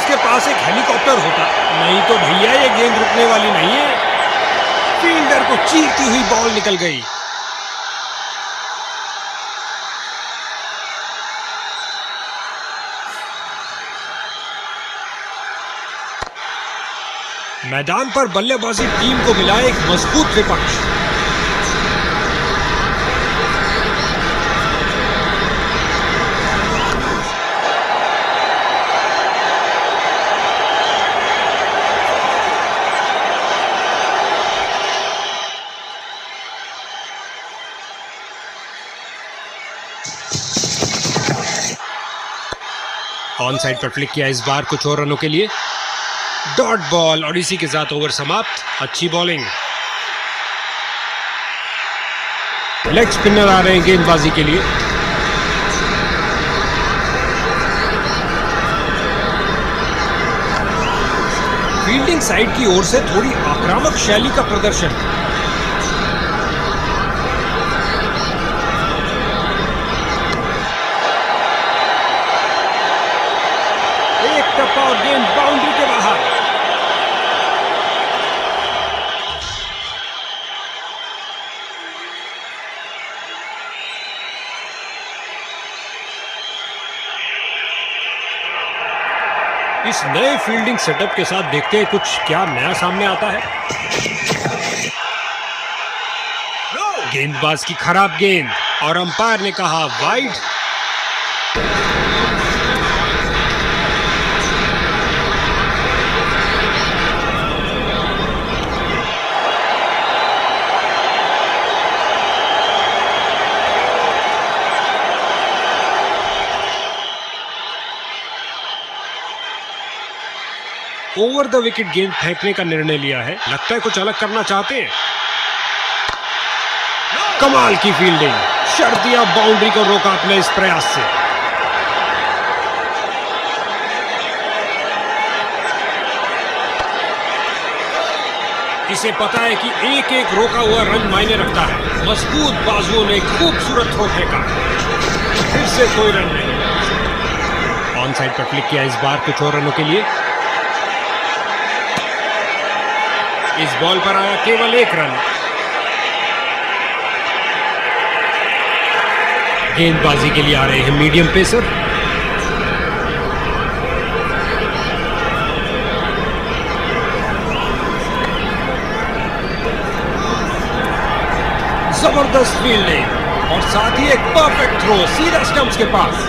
उसके पास एक हेलीकॉप्टर होता, नहीं तो भैया ये गेंद रुकने वाली नहीं है। फील्डर को चीरती हुई बॉल निकल गई। मैदान पर बल्लेबाजी टीम को मिला एक मजबूत विपक्ष। ऑन साइड पर फ्लिक किया इस बार कुछ और रनों के लिए। डॉट बॉल और इसी के साथ ओवर समाप्त। अच्छी बॉलिंग। लेग स्पिनर आ रहे हैं गेंदबाजी के लिए। फील्डिंग साइड की ओर से थोड़ी आक्रामक शैली का प्रदर्शन। एक टप्पा और गेंद बाउंड्री के बाहर। इस नए फील्डिंग सेटअप के साथ देखते हैं कुछ क्या नया सामने आता है। गेंदबाज की खराब गेंद और अंपायर ने कहा वाइड। ओवर द विकेट गेंद फेंकने का निर्णय लिया है। लगता है कुछ अलग करना चाहते हैं। कमाल की फील्डिंग। शर्तिया बाउंड्री को रोका अपने इस प्रयास से। इसे पता है कि एक एक रोका हुआ रन मायने रखता है। मजबूत बाजुओं ने खूबसूरत थ्रो फेंका। फिर से कोई रन नहीं। ऑन साइड पर क्लिक किया इस बार कुछ और रनों के लिए। इस बॉल पर आया केवल एक रन। गेंदबाजी के लिए आ रहे हैं मीडियम पेसर। जबरदस्त फील्डिंग और साथ ही एक परफेक्ट थ्रो सीधा स्टंप्स के पास।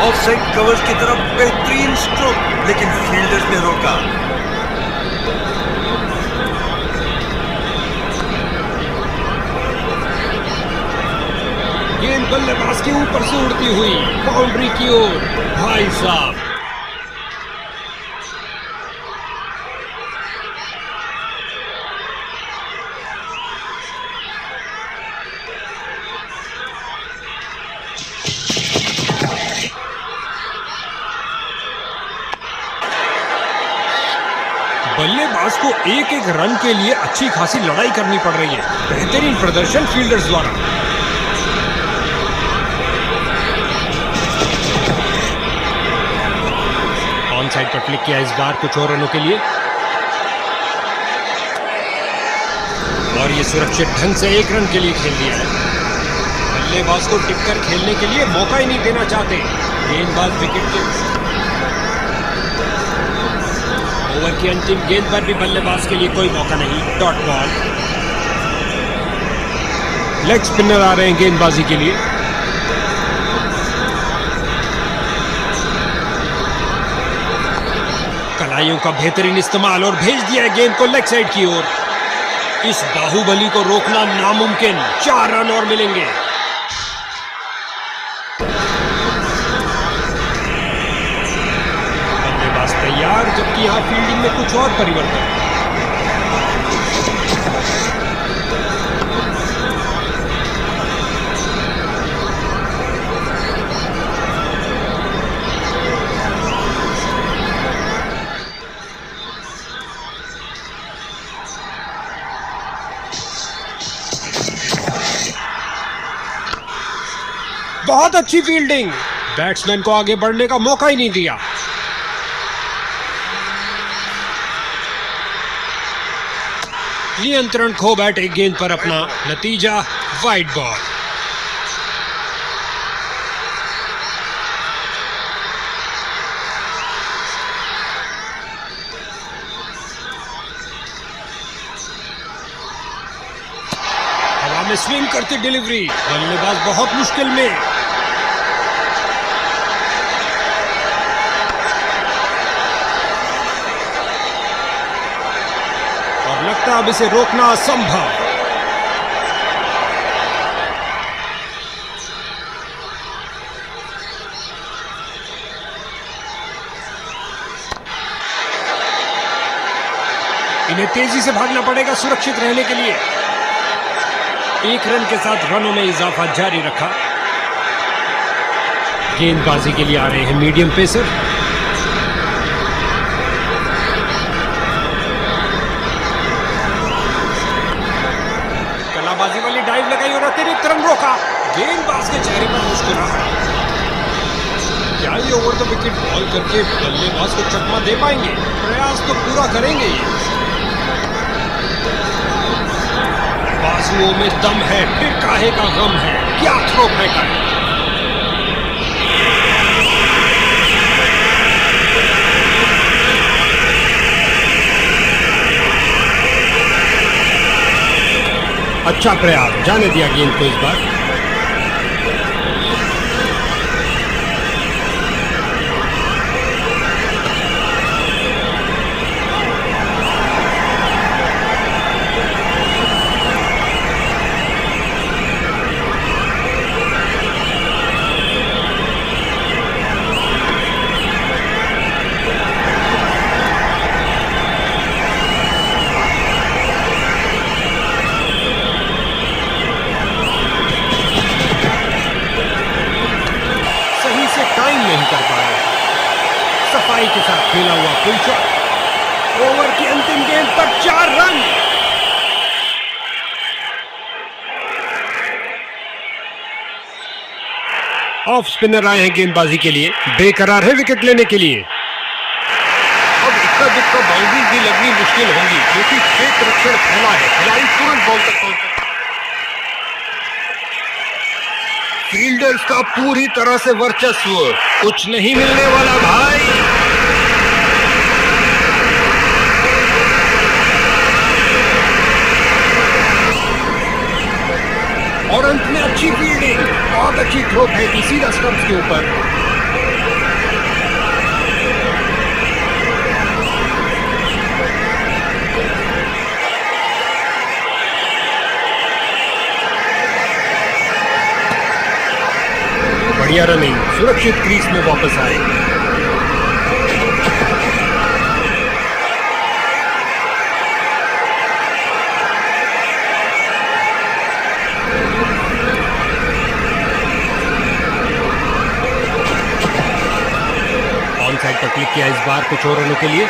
ऑफ साइड कवर्स की तरफ बेहतरीन स्ट्रोक, लेकिन फील्डर्स ने रोका। गेंद बल्लेबाज के ऊपर से उड़ती हुई बाउंड्री की ओर। भाई साहब, बल्लेबाज को एक एक रन के लिए अच्छी खासी लड़ाई करनी पड़ रही है। बेहतरीन प्रदर्शन फील्डर्स द्वारा। ऑन साइड पर क्लिक किया इस बार कुछ और रनों के लिए। और ये सुरक्षित ढंग से एक रन के लिए खेल दिया है। बल्लेबाज को टिककर खेलने के लिए मौका ही नहीं देना चाहते। गेंदबाज विकेट के ओवर की अंतिम गेंद पर भी बल्लेबाज के लिए कोई मौका नहीं। Dot ball. लेग स्पिनर आ रहे हैं गेंदबाजी के लिए। कलाइयों का बेहतरीन इस्तेमाल और भेज दिया है गेंद को लेग साइड की ओर। इस बाहुबली को रोकना नामुमकिन। 4 रन और मिलेंगे। बल्लेबाज तैयार, जबकि यहां फील्डिंग में कुछ और परिवर्तन। बहुत अच्छी फील्डिंग, बैट्समैन को आगे बढ़ने का मौका ही नहीं दिया। नियंत्रण खो बैठे गेंद पर अपना, नतीजा वाइड बॉल। हवा में स्विंग करती डिलीवरी, बल्लेबाज बहुत मुश्किल में। और लगता है अब इसे रोकना असंभव। इन्हें तेजी से भागना पड़ेगा सुरक्षित रहने के लिए। एक रन के साथ रनों में इजाफा जारी रखा। गेंदबाजी के लिए आ रहे हैं मीडियम पेसर। कलाबाजी वाली डाइव लगाई और अतिरिक्त रन रोका। गेंदबाज के चेहरे पर मुस्कुराहट। क्या ये ओवर द विकेट बॉल करके बल्लेबाज को चकमा दे पाएंगे? प्रयास तो पूरा करेंगे ये। बाजुओं में दम है, फिर काहे का गम है। क्या थ्रो फेंका है। अच्छा प्रयास, जाने दिया गेंद को इस बार। टाइम नहीं कर पाया। सफाई के साथ खेला हुआ पुल शॉट। ओवर की अंतिम गेंद पर 4 रन। ऑफ स्पिनर आए हैं गेंदबाजी के लिए, बेकरार है विकेट लेने के लिए। अब इक्का दुक्का बाउंड्री भी लगनी मुश्किल होगी क्योंकि क्षेत्र रक्षण फैला है। खिलाड़ी तुरंत बॉल तक पहुंच। फील्डर्स का पूरी तरह से वर्चस्व, कुछ नहीं मिलने वाला भाई। और अंत में अच्छी फील्डिंग, बहुत अच्छी थ्रो फेंकी सीधा स्टंप्स के ऊपर। बढ़िया रनिंग, सुरक्षित क्रीज में वापस आए। ऑन साइड पर क्लिक किया इस बार कुछ और रनों के लिए।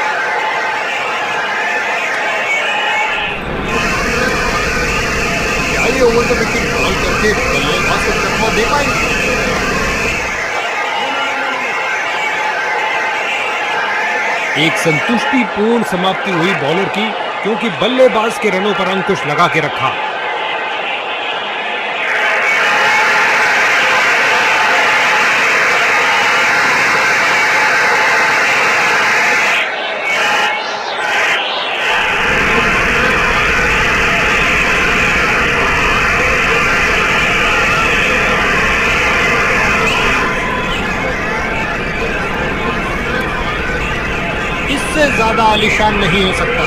क्या ये ओवर द विकेट बॉल करके बल्लेबाज को चकमा दे पाएंगे? एक संतुष्टिपूर्ण समाप्ति हुई बॉलर की क्योंकि बल्लेबाज के रनों पर अंकुश लगा के रखा। इससे ज्यादा आलीशान नहीं हो सकता।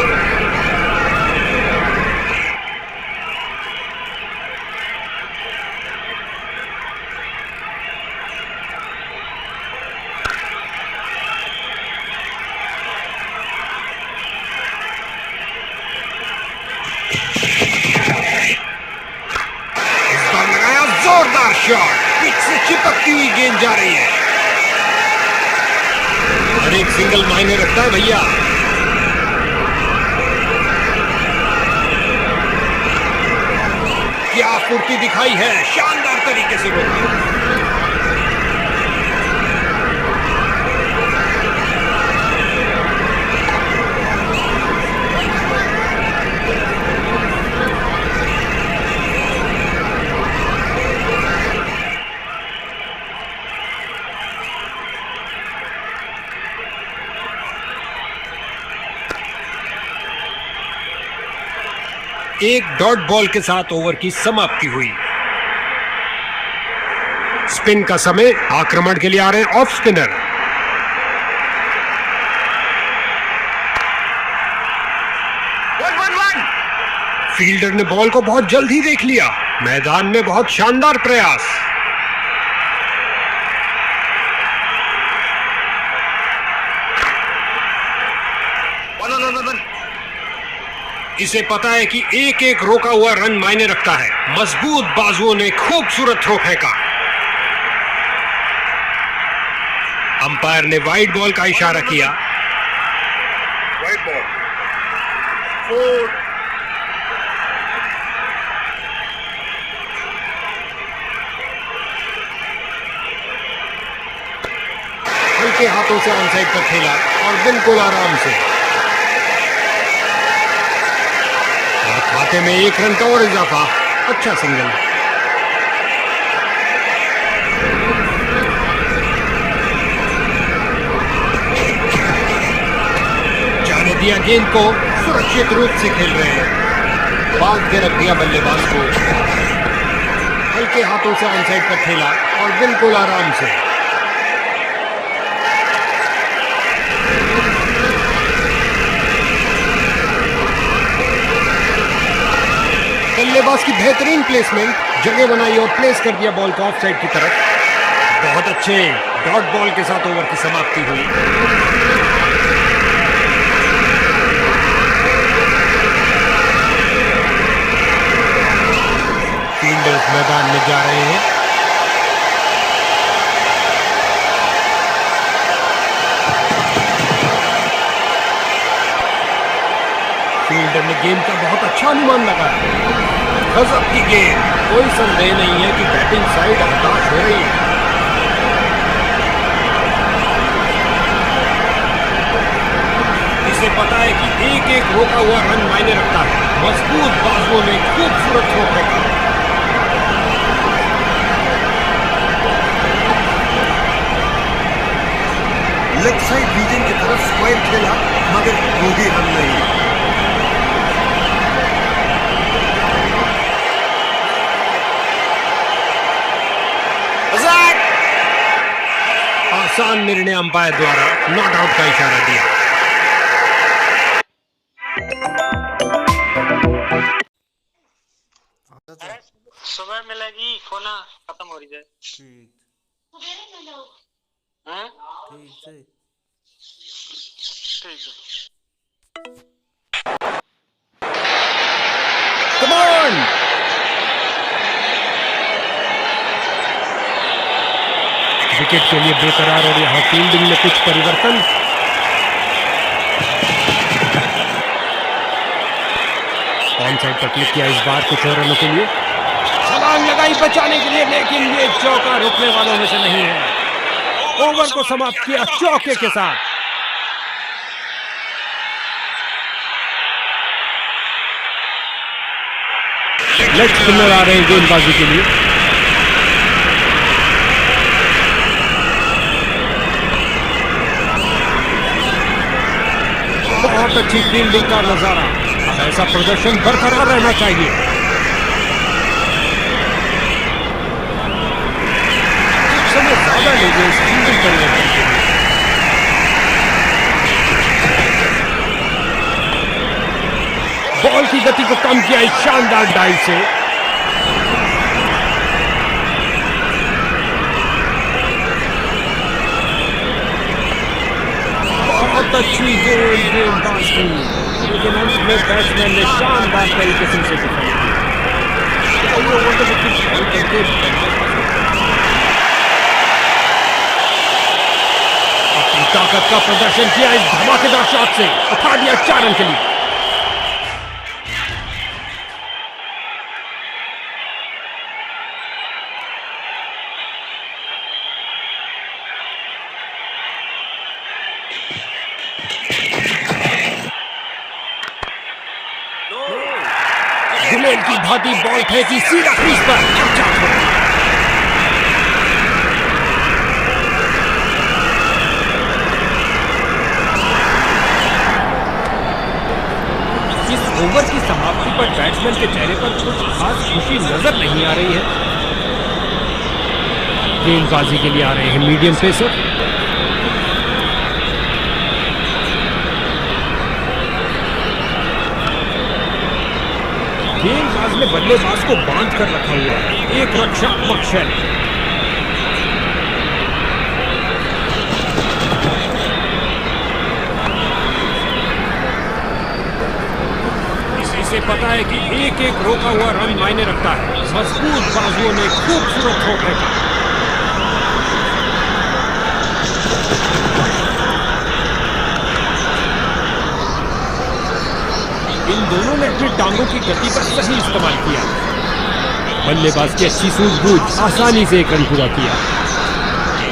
इस बार लगाया जोरदार शॉट, पिच से चिपकती हुई गेंद जा रही है। हर एक सिंगल मायने रखता है भैया। क्या फुर्ती दिखाई है, शानदार तरीके से रोका। एक डॉट बॉल के साथ ओवर की समाप्ति हुई। स्पिन का समय, आक्रमण के लिए आ रहे हैं ऑफ स्पिनर। फील्डर ने बॉल को बहुत जल्द ही देख लिया। मैदान में बहुत शानदार प्रयास। इसे पता है कि एक एक रोका हुआ रन मायने रखता है। मजबूत बाजुओं ने खूबसूरत थ्रो फेंका। अंपायर ने वाइड बॉल का इशारा किया। Wide ball 4। हल्के हाथों से ऑनसाइड पर खेला और बिल्कुल आराम से। और खाते में 1 रन का और इजाफा। अच्छा सिंगल। जाने दिया गेंद को, सुरक्षित रूप से खेल रहे हैं। बांध के रख दिया बल्लेबाज को। हल्के हाथों से ऑनसाइड पर खेला और बिल्कुल आराम से। बल्लेबाज की बेहतरीन प्लेसमेंट, जगह बनाई और प्लेस कर दिया बॉल को ऑफ साइड की तरफ। बहुत अच्छे डॉट बॉल के साथ ओवर की समाप्ति हुई। फील्डर्स मैदान में जा रहे हैं। फील्डर ने गेंद का बहुत अच्छा अनुमान लगाया। गजब की गेंद, कोई संदेह नहीं है कि बैटिंग साइड हताश हो रही है। इसे पता है कि एक एक रोका हुआ रन मायने रखता है। मजबूत बाजुओं ने खूबसूरत थ्रो फेंका। लेग साइड रीजन की तरफ स्क्वायर खेला मगर कोई रन नहीं। आसान निर्णय अंपायर द्वारा नॉट आउट का इशारा दिया। सुबह मिलेगी, खोना खत्म हो रही है। ठीक हैं? ठीक है। ठीक है। Come on! विकेट के लिए बेकरार और यहां फील्डिंग में कुछ परिवर्तन। ऑन साइड पर क्लिक किया इस बार कुछ और रनों के लिए। छलांग लगाई बचाने के लिए, लेकिन ये चौका रुकने वालों में से नहीं है। ओवर को समाप्त किया चौके के साथ। लेग स्पिनर आ रहे हैं गेंदबाजी के लिए। बहुत अच्छी फील्डिंग का नजारा। अब ऐसा प्रदर्शन बरकरार रहना चाहिए। कुछ समय ज्यादा ले गए इस फील्डिंग परिवर्तन के लिए। बॉल की गति को कम किया इस शानदार डाइव से। बहुत अच्छी गेंदबाज की, लेकिन अंत में बैट्समैन ने शानदार तरीके से उसे डिफेंड किया। अपनी ताकत का प्रदर्शन किया इस धमाकेदार शॉट से, उठा दिया 4 रन के लिए। गुलेल की भांति बॉल फेंकी सीधा क्रीज पर। इस ओवर की समाप्ति पर बैट्समैन के चेहरे पर कुछ खास खुशी नजर नहीं आ रही है। गेंदबाजी के लिए आ रहे हैं मीडियम पेसर। गेंदबाज ने बल्लेबाज को बांध कर रखा हुआ है। एक रक्षात्मक शैली। इसे पता है कि एक एक रोका हुआ रन मायने रखता है। मजबूत बाजुओं ने खूबसूरत थ्रो फेंका। इन दोनों ने अपनी टांगों की गति का सही इस्तेमाल किया। बल्लेबाज की अच्छी सूझबूझ, आसानी से एक रन पूरा किया।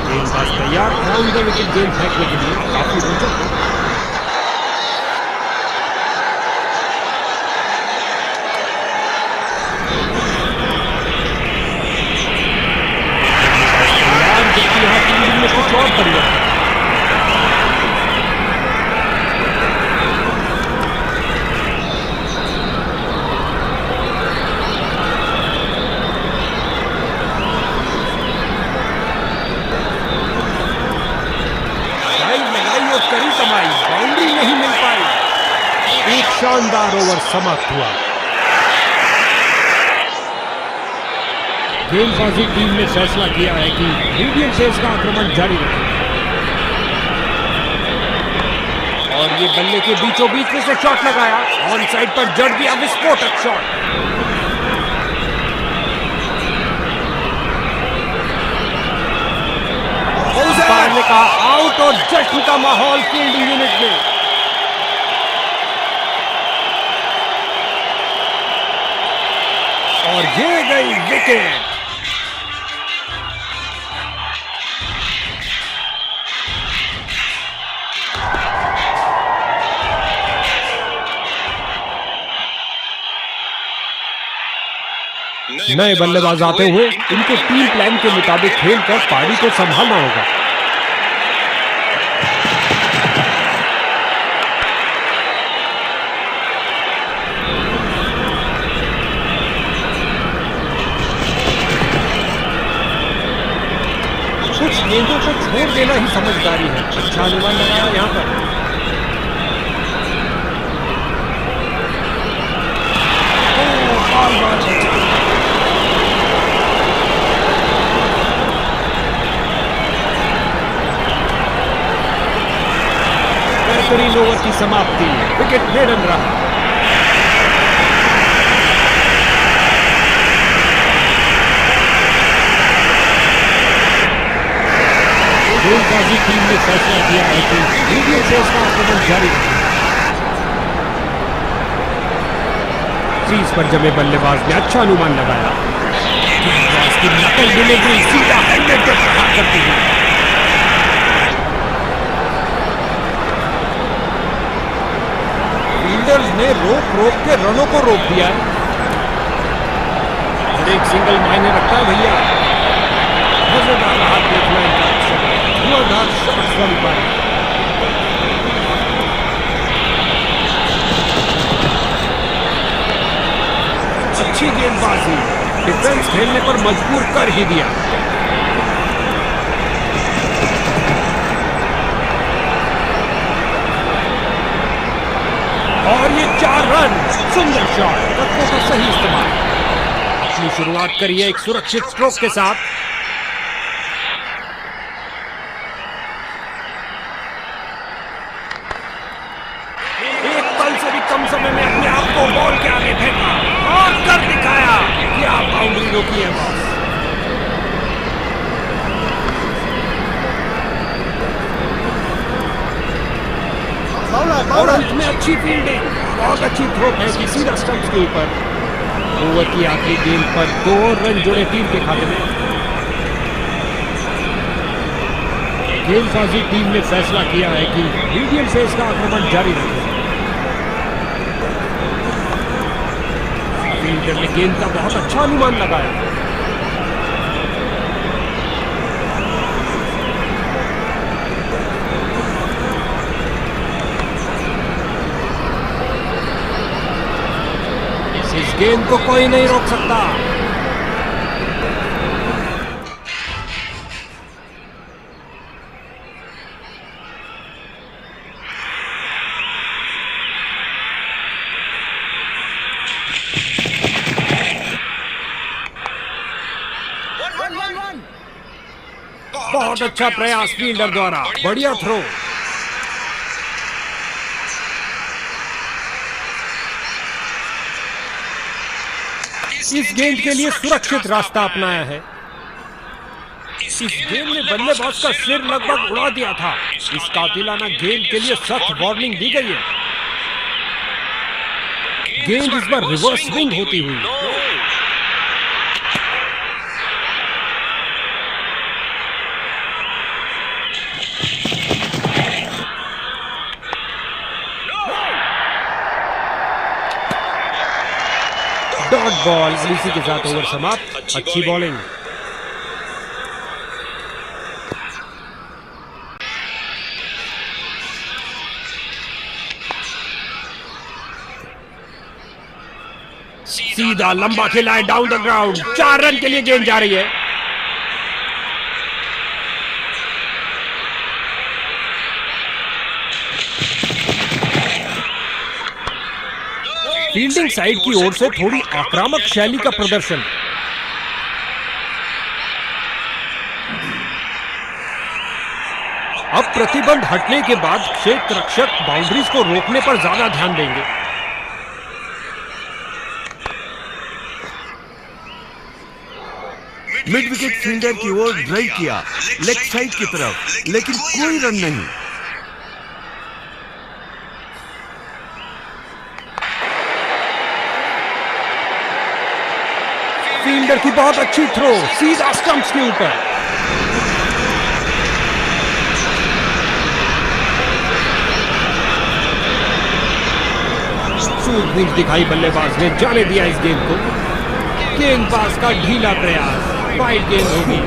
गेंदबाज तैयार, राउंड द विकेट गेंद फेंकने के लिए। काफी रोचक है। कुछ और परिवर्तन। लगाई और करी कमाई, बाउंड्री नहीं मिल पाई। एक शानदार ओवर समाप्त हुआ। गेंदबाजी टीम ने फैसला किया है कि मीडियम पेस का आक्रमण जारी रखें और ये बल्ले के बीचों बीच में से शॉट लगाया। ऑन साइड पर जड़ दिया विस्फोटक शॉट। अंपायर ने कहा आउट और जश्न का माहौल फील्डिंग यूनिट में। और ये गई विकेट। नए बल्लेबाज आते हुए इनको टीम प्लान के मुताबिक खेलकर पारी को संभालना होगा। कुछ गेंदों को छोड़ देना ही समझदारी है। अच्छा अनुमान लगाया यहाँ पर। बेहतरीन ओवर की समाप्ति, विकेट बेरन रहा। गेंदबाजी टीम ने फैसला किया है कि मीडियम पेस का आक्रमण जारी रखें। क्रीज पर जमे बल्लेबाज ने अच्छा अनुमान लगाया। गेंदबाज की नकल डिलीवरी सीधा हेलमेट पर प्रहार करती है। फील्डर्स ने रोक रोक के रनों को रोक दिया है। हर एक सिंगल मायने रखता है भैया। मजेदार रहा देखना इनका अक्सर। धुआंधार शॉट्स बन पाए। अच्छी गेंदबाजी, डिफेंस खेलने पर मजबूर कर ही दिया। और ये 4 रन। सुंदर शॉट, तत्वों का सही इस्तेमाल। अपनी शुरुआत करिए एक सुरक्षित स्ट्रोक के साथ। एक पल से भी कम समय में अपने आप को बॉल के आगे फेंका और कर दिखाया। क्या बाउंड्री रोकी है बॉस। और अंत में अच्छी फील्डिंग, बहुत अच्छी थ्रो फेंकी सीधा स्टंप्स के ऊपर। ओवर की आखिरी गेंद पर 2 रन जुड़े टीम के खाते में। गेंदबाजी टीम ने फैसला किया है कि मीडियम पेस का आक्रमण जारी रखें। फील्डर ने गेंद का बहुत अच्छा अनुमान लगाया। गेंद को कोई नहीं रोक सकता। बहुत अच्छा प्रयास फील्डर द्वारा, बढ़िया थ्रो। इस गेंद के लिए सुरक्षित रास्ता अपनाया है। इस गेंद ने बल्लेबाज का सिर लगभग उड़ा दिया था। इस कातिलाना गेंद के लिए सख्त वार्निंग दी गई है। गेंद इस बार रिवर्स स्विंग होती हुई। डॉट बॉल, इसी के साथ ओवर समाप्त। अच्छी बॉलिंग। सीधा लंबा खेला है डाउन द ग्राउंड। 4 रन के लिए गेंद जा रही है। फील्डिंग साइड की ओर से थोड़ी आक्रामक शैली का प्रदर्शन। अब प्रतिबंध हटने के बाद क्षेत्र रक्षक बाउंड्रीज को रोकने पर ज्यादा ध्यान देंगे। मिड विकेट फील्डर की ओर ड्राइव किया, लेग साइड की तरफ, लेकिन कोई रन नहीं। फील्डर की बहुत अच्छी थ्रो, सीधा स्टंप्स के ऊपर। सूझबूझ दिखाई बल्लेबाज ने, जाने दिया इस गेंद को। गेंदबाज का ढीला प्रयास, वाइड गेंद होगी।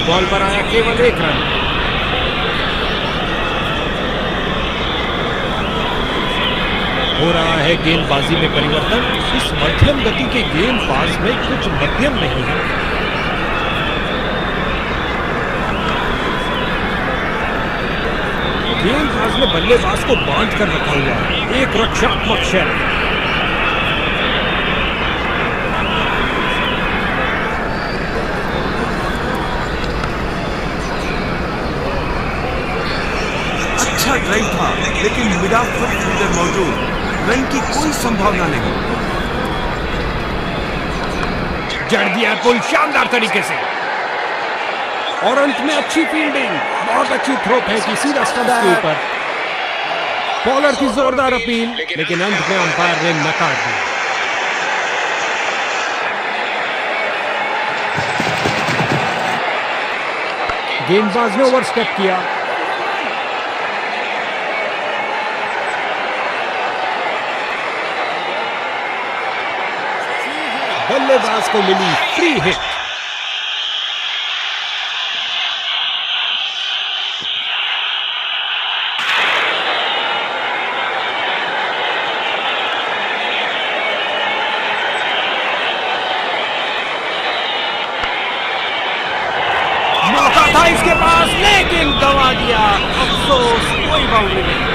बॉल पर आया केवल 1 रन। हो रहा है गेंदबाजी में परिवर्तन। इस मध्यम गति के गेंदबाज में कुछ मध्यम नहीं है। गेंदबाज ने बल्लेबाज को बांध कर रखा हुआ है। एक रक्षात्मक शैली। अच्छा ड्राइव था, लेकिन मिड ऑफ पर फील्डर मौजूद, रन की कोई संभावना नहीं। जड़ दिया पुल शानदार तरीके से। और अंत में अच्छी फील्डिंग, बहुत अच्छी थ्रो फेंकी सीधा स्टंप्स के ऊपर। बॉलर की जोरदार अपील, लेकिन अंत में अंपायर ने नकार दी। गेंदबाज ने ओवरस्टेप किया। बल्लेबाज को मिली फ्री हिट। मौका था इसके पास, लेकिन गंवा दिया। अफसोस, कोई बाउंड्री नहीं।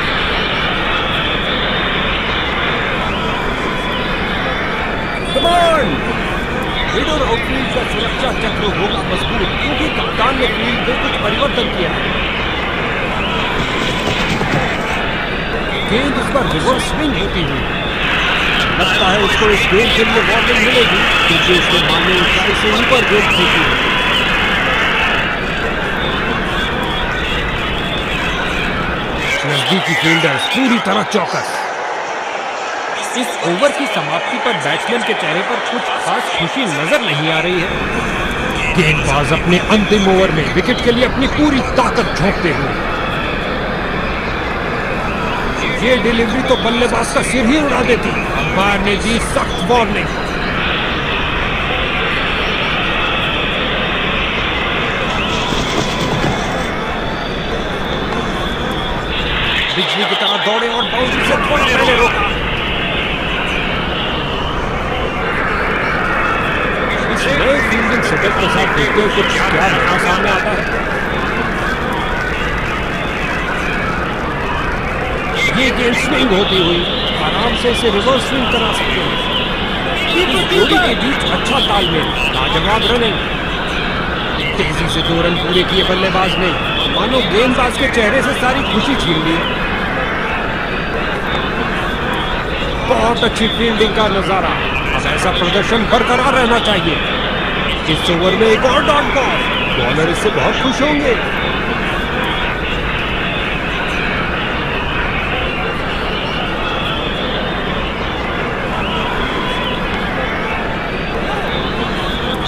मिड और आउटफील्ड का सुरक्षा चक्र होगा मजबूत, क्योंकि कप्तान ने फील्ड में कुछ परिवर्तन किया है। गेंद इस पर रिवर्स स्विंग होती हुई। लगता है उसको इस गेंद के लिए वार्निंग मिलेगी, क्योंकि उसके मारने ऊंचाई से ऊपर गेंद फेंकी है। नजदीकी फील्डर्स पूरी तरह चौकस। इस ओवर की समाप्ति पर बैट्समैन के चेहरे पर कुछ खास खुशी नजर नहीं आ रही है। गेंदबाज अपने अंतिम ओवर में विकेट के लिए अपनी पूरी ताकत झोंकते हुए, ये डिलीवरी तो बल्लेबाज का सिर ही उड़ा देती। अंपायर ने दी सख्त वार्निंग। बिजली की तरह दौड़े और बाउंड्री से थोड़ा पहले रोका। इस नए फील्डिंग सेटअप के साथ देखते हुए कुछ क्या नया सामने आता है। ये गेंद स्विंग होती हुई आराम से इसे रिवर्स स्विंग करा सकते हैं। जोड़ी के बीच अच्छा तालमेल, लाजवाब रनिंग। तेजी से 2 रन पूरे किए बल्लेबाज ने, मानो गेंदबाज के चेहरे से सारी खुशी छीन ली। बहुत अच्छी फील्डिंग का नजारा। अब ऐसा प्रदर्शन बरकरार रहना चाहिए। इस ओवर में एक और डॉट बॉल, बॉलर इससे बहुत खुश होंगे।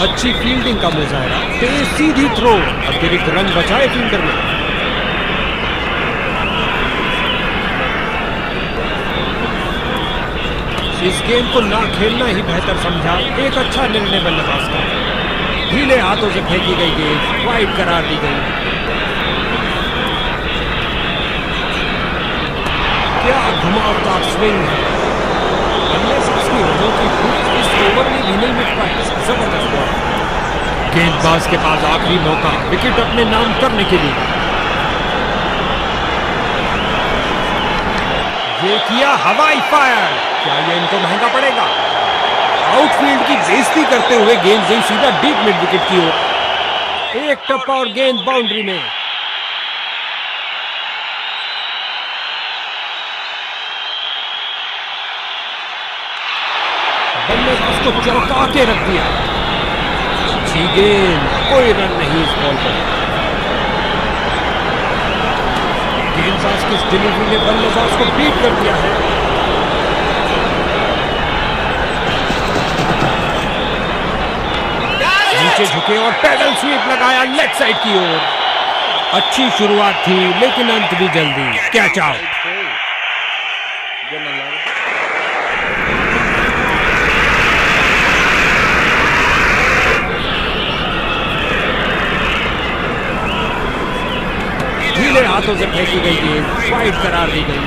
अच्छी फील्डिंग का मुजाहरा, तेज सीधी थ्रो, अतिरिक्त रन बचाए फील्डर ने। इस गेंद को ना खेलना ही बेहतर समझा। एक अच्छा निर्णय बल्लेबाज का। ढीले हाथों से फेंकी गई गेंद वाइड करार दी गई। क्या घुमावदार स्विंग है। बल्लेबाज की रनों की भूख इस ओवर में भी नहीं मिट पाई। जबरदस्त बॉल। गेंदबाज के पास आखिरी मौका विकेट अपने नाम करने के लिए। ये किया हवाई फायर। क्या ये इनको महंगा पड़ेगा। आउटफील्ड की बेइज्जती करते हुए गेंद गई सीधा डीप मिड विकेट की ओर। एक टप्पा और गेंद बाउंड्री में। बल्लेबाज को चौंका के रख दिया। अच्छी गेंद, कोई रन नहीं इस बॉल पर। गेंदबाज की इस डिलीवरी ने बल्लेबाज को बीट कर दिया है। नीचे झुके और पैडल स्वीप लगाया लेग साइड की ओर। अच्छी शुरुआत थी लेकिन अंत भी जल्दी। Catch out. ढीले हाथों से फेंकी गई गेंद वाइड करार दी गई।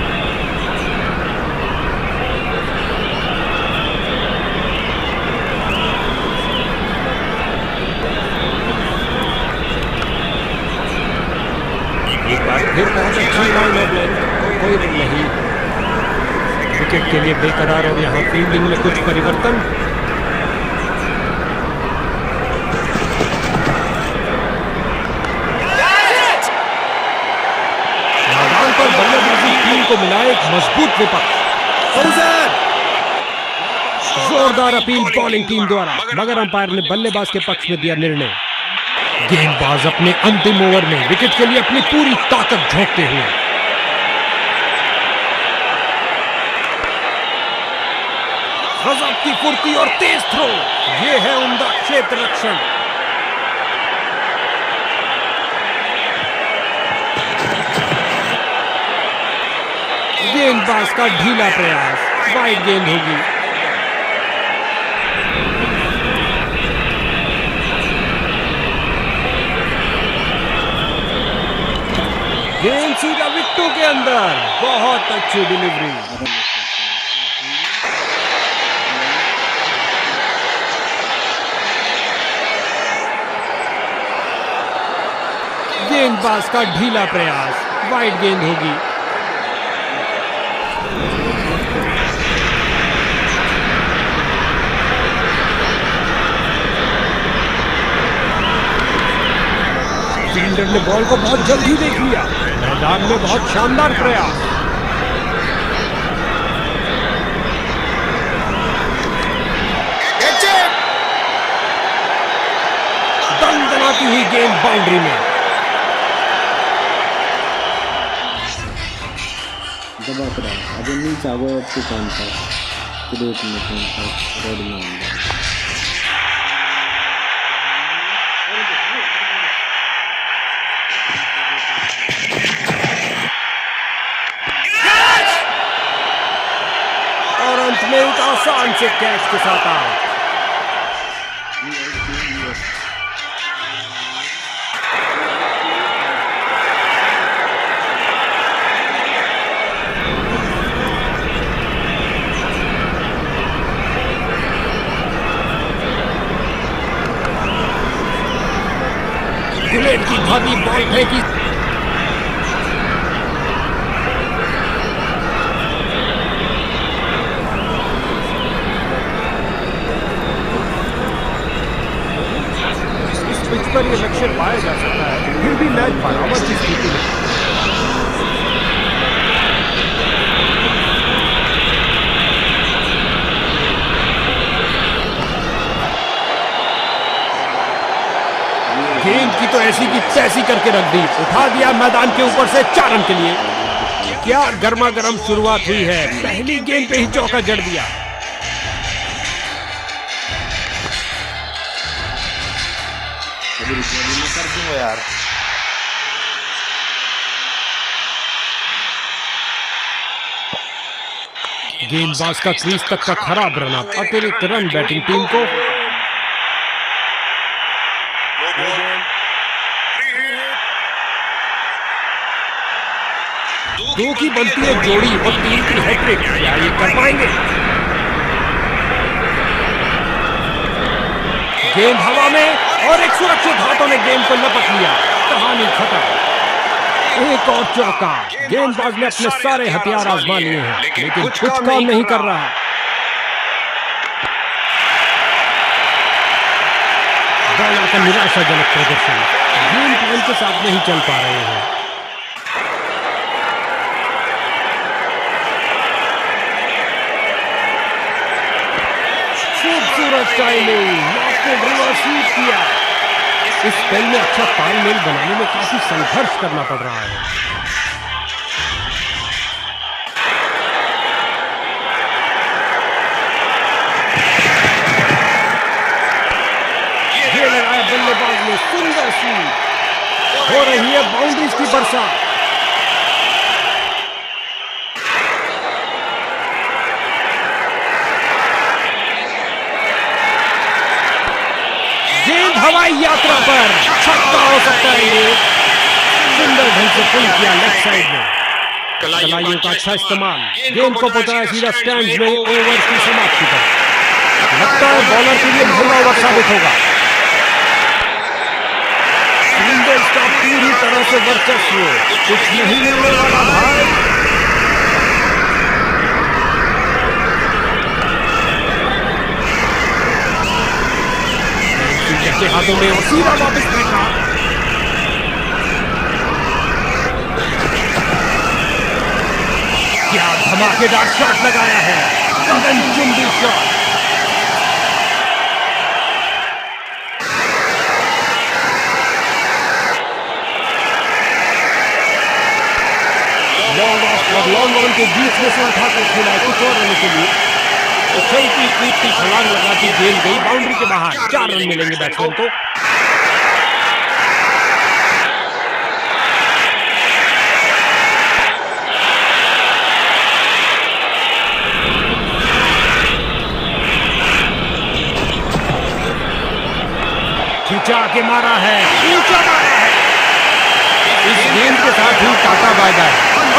एक बार फिर बहुत अच्छी लाइन ऑफ लेंथ, कोई रन नहीं। विकेट के लिए बेकरार और यहाँ फील्डिंग में कुछ परिवर्तन। मैदान पर बल्लेबाजी टीम को मिला एक मजबूत विपक्ष। जोरदार अपील बॉलिंग टीम द्वारा, मगर अंपायर ने बल्लेबाज के पक्ष में दिया निर्णय। गेंदबाज अपने अंतिम ओवर में विकेट के लिए अपनी पूरी ताकत झोंकते हुए। गजब की फुर्ती और तेज थ्रो, ये है उम्दा क्षेत्र रक्षण। गेंदबाज का ढीला प्रयास, वाइड गेंद होगी। गेंद सीधा विकेटों के अंदर। बहुत अच्छी डिलीवरी। गेंदबाज का ढीला प्रयास, वाइड गेंद होगी। फील्डर ने बॉल को बहुत जल्दी देख लिया। मैदान में बहुत शानदार प्रयास। दंदनाती हुई गेंद बाउंड्री में। दबाक रहा अजूनही चालू आहे कामकाज। Create में कॉन्टैक्ट रेड में आऊँगा। और अंत में एक आसान से कैच के साथ आउट। बुलेट की भांति बॉल फेंकी। इस पिच पर यह लक्ष्य पाया जा सकता है, फिर भी मैच बराबर की स्थिति में। गेंद की तो ऐसी की तैसी करके रख दी, उठा दिया मैदान के ऊपर से 4 रन के लिए। क्या गर्मा गर्म शुरुआत हुई है, पहली गेंद पे ही चौका जड़ दिया। कर दूंगा यार। गेंदबाज का क्रीज तक का खराब रन अप, अतिरिक्त रन बैटिंग टीम को। दो की बनती है जोड़ी और 3 की हैट्रिक, क्या ये कर पाएंगे? गेंद हवा में और एक सुरक्षित हाथों ने गेंद को लपक लिया, कहानी खत्म। एक और चौका। गेंदबाज ने अपने सारे हथियार आजमा लिए हैं, लेकिन कुछ काम नहीं कर रहा। बॉलर का निराशाजनक प्रदर्शन, गेम प्लान के साथ नहीं चल पा रहे हैं। खूबसूरत टाइमिंग, लॉफ्टेड रिवर्स स्वीप किया। इस स्पेल में अच्छा तालमेल बनाने में काफी संघर्ष करना पड़ रहा है। ये लगाया बल्लेबाज ने, सुंदर स्वीप। हो रही है बाउंड्रीज की बरसात। गेंद हवाई यात्रा पर, छक्का हो सकता है ये। सुंदर ढंग से पुल किया लेफ्ट साइड में, कलाइयों का अच्छा इस्तेमाल। गेंद को पहुंचाया सीधा स्टैंड में, ओवर की समाप्ति पर। लगता है बॉलर के लिए महंगा ओवर साबित होगा। इंडियंस का पूरी तरह से वर्चस्व, कुछ नहीं मिलने वाला भाई। के हाथों में और सीधा वापस फेंका। क्या धमाकेदार शॉट लगाया है, गगनचुंबी शॉट। लॉन्ग ऑन के बीच में से उठाकर खेला है कुछ और रनों के लिए। उछलती कूदती छलांग लगाती गेंद गई बाउंड्री के बाहर। 4 रन मिलेंगे बैट्समैन को। खिंचा के मारा है, ऊंचा मारा है। इस गेंद के साथ ही टाटा बाय बाय।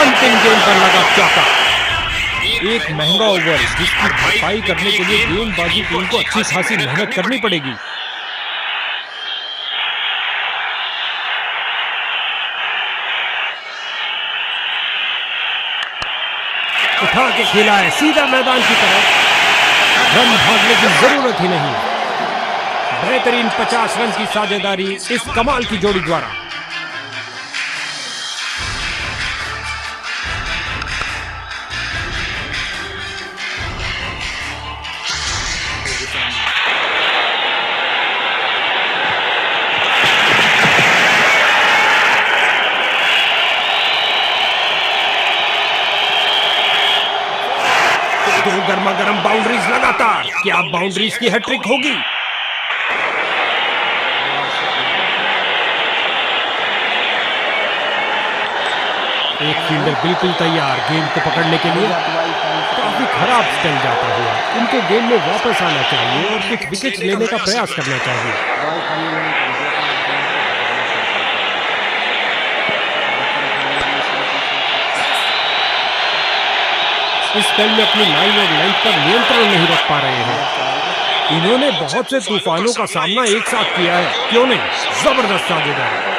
अंतिम गेंद पर लगा चौका। एक महंगा ओवर जिसकी भरपाई करने के लिए गेंदबाजी टीम को अच्छी खासी मेहनत करनी पड़ेगी। उठा के खेला है सीधा मैदान की तरफ। रन भागने की जरूरत ही नहीं। बेहतरीन 50 रन की साझेदारी इस कमाल की जोड़ी द्वारा। दो गर्मा गर्म बाउंड्रीज लगातार, क्या बाउंड्रीज की हैट्रिक होगी? एक फील्डर बिल्कुल तैयार गेंद को पकड़ने के लिए। काफी खराब स्टेल जाता हुआ उनको गेंद में वापस आना चाहिए और कुछ विकेट लेने का प्रयास करना चाहिए। इस स्पेल में अपनी लाइन और लेंथ पर नियंत्रण नहीं रख पा रहे हैं। इन्होंने बहुत से तूफानों का सामना एक साथ किया है, क्यों नहीं? जबरदस्त साझेदारी।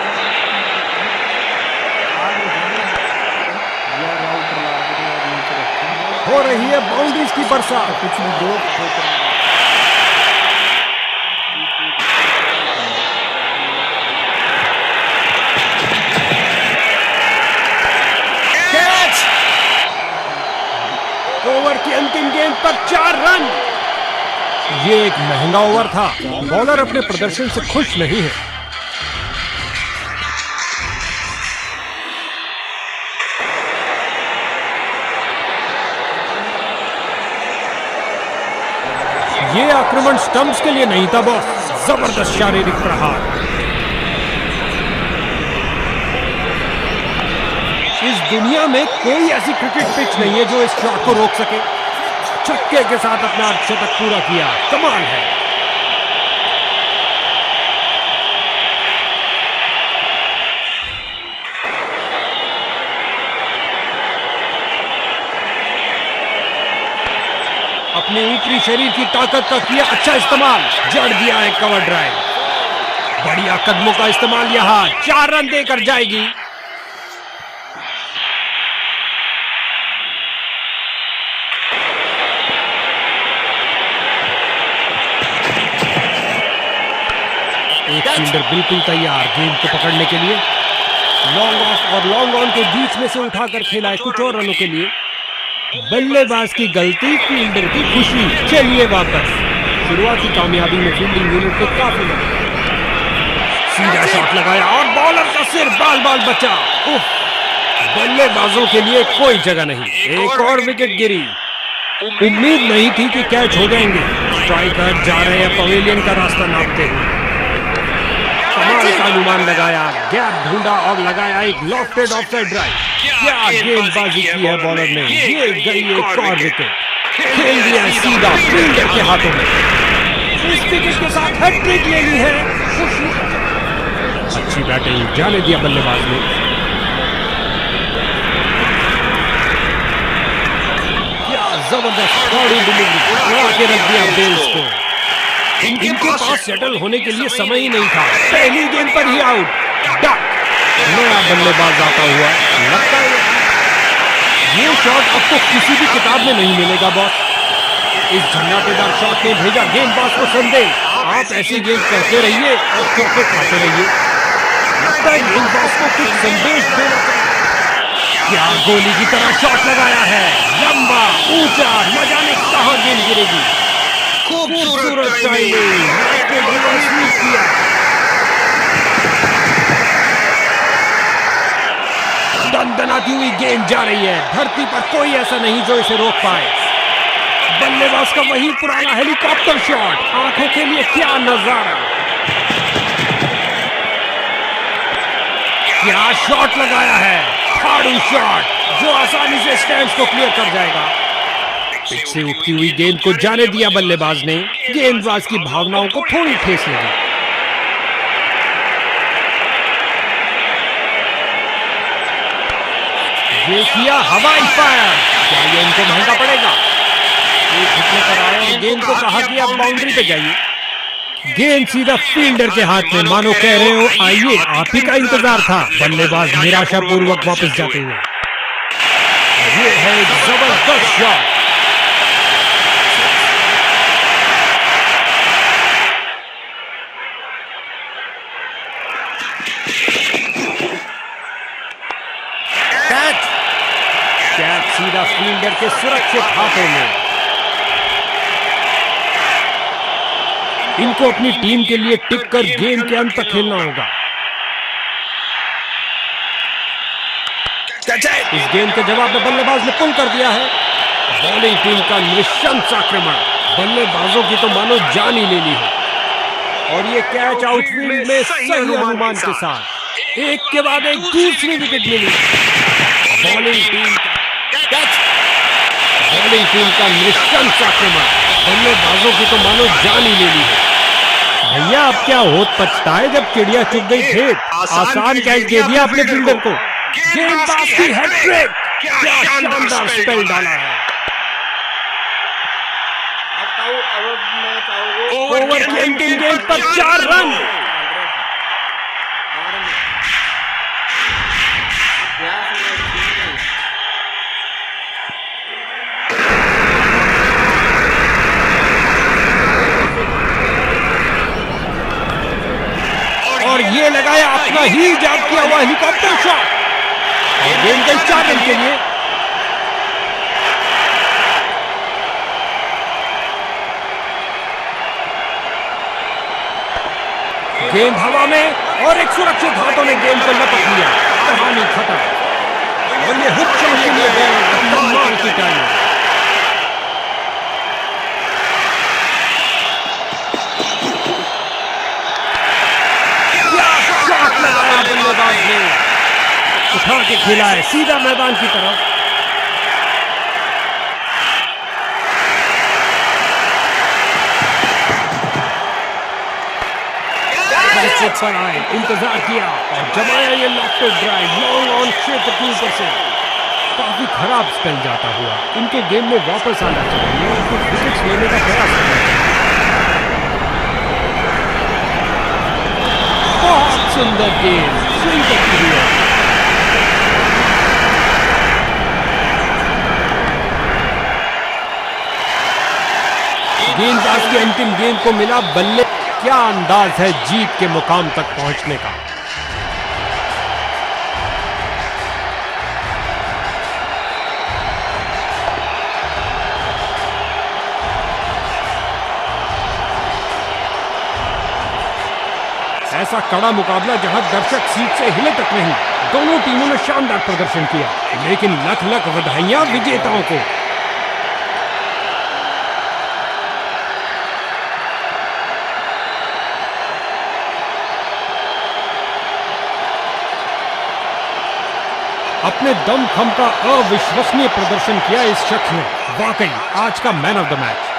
हो रही है बाउंड्रीज की बरसात। कुछ भी दो ओवर की अंतिम गेंद पर 4 रन। ये एक महंगा ओवर था। बॉलर अपने प्रदर्शन से खुश नहीं है। ये आक्रमण स्टंप्स के लिए नहीं था बॉस। जबरदस्त शारीरिक प्रहार। इस दुनिया में कोई ऐसी क्रिकेट पिच नहीं है जो इस शॉट को रोक सके। छक्के के साथ अपना अर्धशतक पूरा किया, कमाल है। अपने ऊपरी शरीर की ताकत का किया अच्छा इस्तेमाल, जड़ दिया है कवर ड्राइव। बढ़िया कदमों का इस्तेमाल, यहां 4 रन देकर जाएगी। एक फील्डर बिल्कुल तैयार गेंद को पकड़ने के लिए। लॉन्ग ऑफ और लॉन्ग ऑन के बीच में से उठाकर खेला है कुछ और रनों के लिए। बल्लेबाज की गलती, फील्डर की खुशी। चलिए वापस। शुरुआती कामयाबी में फील्डिंग यूनिट को काफी लगा। सीधा शॉट लगाया और बॉलर का सिर बाल बाल बचा। बल्लेबाजों के लिए कोई जगह नहीं। एक और विकेट गिरी। उम्मीद नहीं थी कि कैच हो जाएंगे। स्ट्राइकर जा रहे हैं पवेलियन का रास्ता नापते हुए। कमाल का अनुमान लगाया, गैप ढूंढा और लगाया एक लॉफ्टेड ऑफसाइड ड्राइव। क्या गेंदबाजी की है बॉलर ने। ये गई एक और विकेट। खेल दिया सीधा फील्डर के हाथों में। इस विकेट के साथ हैट्रिक ले ली है। अच्छी बैटिंग, जाने दिया बल्लेबाज ने। क्या जबरदस्त बॉडी डिलीवरी, उड़ा के रख दिया बेल्स को। इनके पास सेटल होने के लिए समय ही नहीं था। पहली गेंद पर ही आउट। डक। नया बल्लेबाज आता हुआ लगता है। ये शॉट अब तो किसी भी किताब में नहीं मिलेगा बॉस। इस झन्नाटेदार शॉट ने भेजा गेंदबाज को संदेश, आप ऐसी गेंद करते रहिए और चौके खाते रहिए। लगता है गेंदबाज को कुछ संदेश देना चाहिए। क्या गोली की तरह शॉट लगाया है, लंबा ऊंचा, न जाने कहां गेंद गिरेगी। खूबसूरत टाइमिंग, किया। दनदनाती हुई गेंद जा रही है। धरती पर कोई ऐसा नहीं जो इसे रोक पाए। बल्लेबाज का वही पुराना हेलीकॉप्टर शॉट, आंखों के लिए क्या नजारा। क्या शॉट लगाया है, फाड़ू शॉट जो आसानी से स्टैंड्स को क्लियर कर जाएगा। पिच से उठती हुई गेंद को जाने दिया बल्लेबाज ने। गेंदबाज की भावनाओं को थोड़ी ठेस लगी। ये किया हवाई फायर। क्या ये इनको महंगा पड़ेगा? एक हिट लेकर आए और गेंद को कहा कि अब बाउंड्री पे जाइए। गेंद सीधा फील्डर के हाथ में, मानो कह रहे हो आइए आप ही का इंतजार था। बल्लेबाज निराशापूर्वक वापस जाते हुए। ये है जबरदस्त शॉट। कैच सीधा फील्डर के सुरक्षित हाथों में। इनको अपनी टीम के लिए टिक कर गेम के अंत तक खेलना होगा। इस गेंद के जवाब में बल्लेबाज ने पुल कर दिया है। बॉलिंग टीम का निशंस आक्रमण, बल्लेबाजों की तो मानो जान ही ले ली है। और ये कैच आउटफील्ड में सही अनुमान के साथ एक के बाद एक दूसरी विकेट मिली। बॉलिंग टीम का निशंस आक्रमण, बल्लेबाजों की तो मानो जान ही ले ली है। भैया अब क्या होत पछता है जब चिड़िया चुग गई खेत। आसान कैच दे दिया अपने फील्डर को। गेंदबाज की हैट्रिक, क्या शानदार स्पेल डाला है। ओवर की अंतिम गेंद पर 4 रन। और ये लगाया अपना ही इजाद किया हुआ हेलीकॉप्टर शॉट और गेंद गई 4 रन के लिए। गेंद हवा में और एक सुरक्षित हाथों ने गेंद को लपक लिया। कहानी खत्म। और ये हुक शॉट के लिए गए कमाल की टाइमिंग। बल्लेबाज ने उठा के खेला है सीधा मैदान की तरफ। पर आए, इंतजार किया और जमाया ये लॉफ्टेड ड्राइव लॉन्ग ऑन क्षेत्र के ऊपर से। काफी खराब स्पेल जाता हुआ इनके गेम में वापस आना चाहिए और कुछ विकेट्स लेने का प्रयास करना चाहिए। बहुत सुंदर गेम, स्विंग करती हुई है। गेंदबाज की अंतिम गेंद को मिला बल्ले। क्या अंदाज है जीत के मुकाम तक पहुंचने का। ऐसा कड़ा मुकाबला जहां दर्शक सीट से हिले तक नहीं। दोनों टीमों ने शानदार प्रदर्शन किया, लेकिन लख लख बधाइयां विजेताओं को। अपने दमखम का अविश्वसनीय प्रदर्शन किया इस शख्स ने। वाकई आज का मैन ऑफ द मैच।